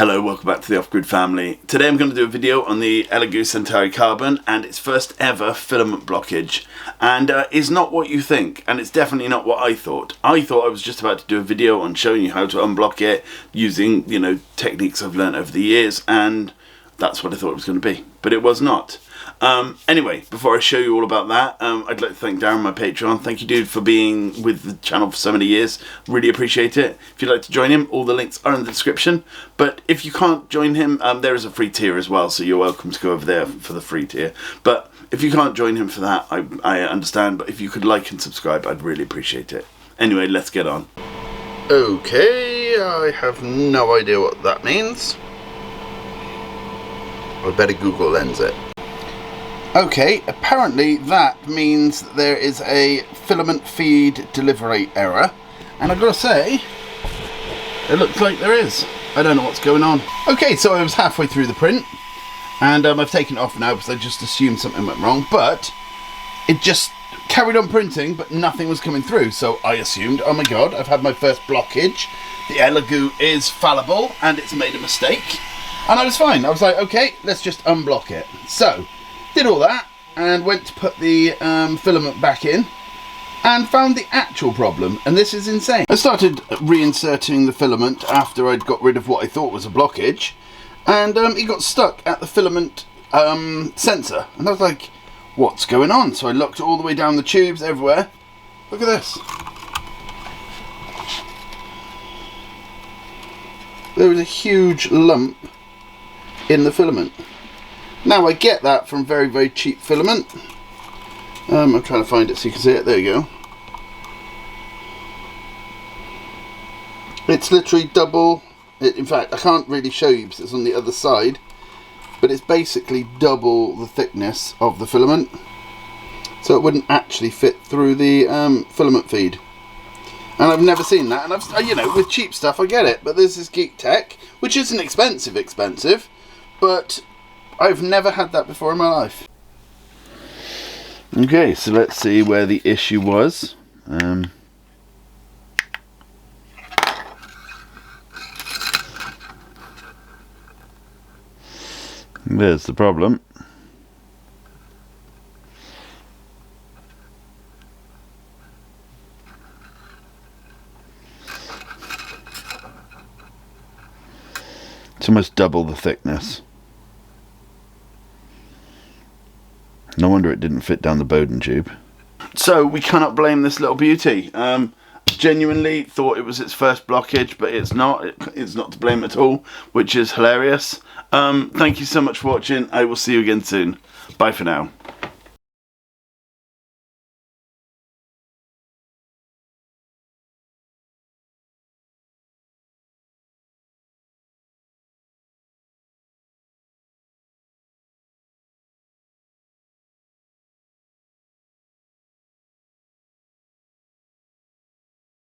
Hello, welcome back to the Off-Grid family. Today I'm going to do a video on the Elegoo Centauri Carbon and its first ever filament blockage. And it's not what you think, and it's definitely not what I thought. I thought I was just about to do a video on showing you how to unblock it using, techniques I've learned over the years, and that's what I thought it was going to be. But it was not. Anyway, before I show you all about that, I'd like to thank Darren, my Patreon. Thank you, dude, for being with the channel for so many years. Really appreciate it. If you'd like to join him, all the links are in the description. But if you can't join him, there is a free tier as well, so you're welcome to go over there for the free tier. But if you can't join him for that, I understand. But if you could like and subscribe, I'd really appreciate it. Anyway, let's get on. Okay, I have no idea what that means. I better Google Lens it. Okay, apparently that means that there is a filament feed delivery error, and I've got to say, it looks like there is. I don't know what's going on. Okay, so I was halfway through the print, and I've taken it off now because I just assumed something went wrong, but it just carried on printing, but nothing was coming through, so I assumed, oh my god, I've had my first blockage. The Elegoo is fallible, and it's made a mistake, and I was fine. I was like, okay, let's just unblock it. So, did all that and went to put the filament back in and found the actual problem, and this is insane. I started reinserting the filament after I'd got rid of what I thought was a blockage, and it got stuck at the filament sensor, and I was like, what's going on? So I looked all the way down the tubes everywhere. Look at this. There was a huge lump in the filament. Now I get that from very, very cheap filament. I'm trying to find it so you can see it. There you go. It's literally double. In fact, I can't really show you because it's on the other side. But it's basically double the thickness of the filament. So it wouldn't actually fit through the filament feed. And I've never seen that. And I've, with cheap stuff I get it. But this is Geek Tech, which isn't expensive. But I've never had that before in my life. Okay, so let's see where the issue was. There's the problem. It's almost double the thickness. No wonder it didn't fit down the Bowden tube. So we cannot blame this little beauty. Genuinely thought it was its first blockage, but it's not. It's not to blame at all, which is hilarious. Thank you so much for watching. I will see you again soon. Bye for now.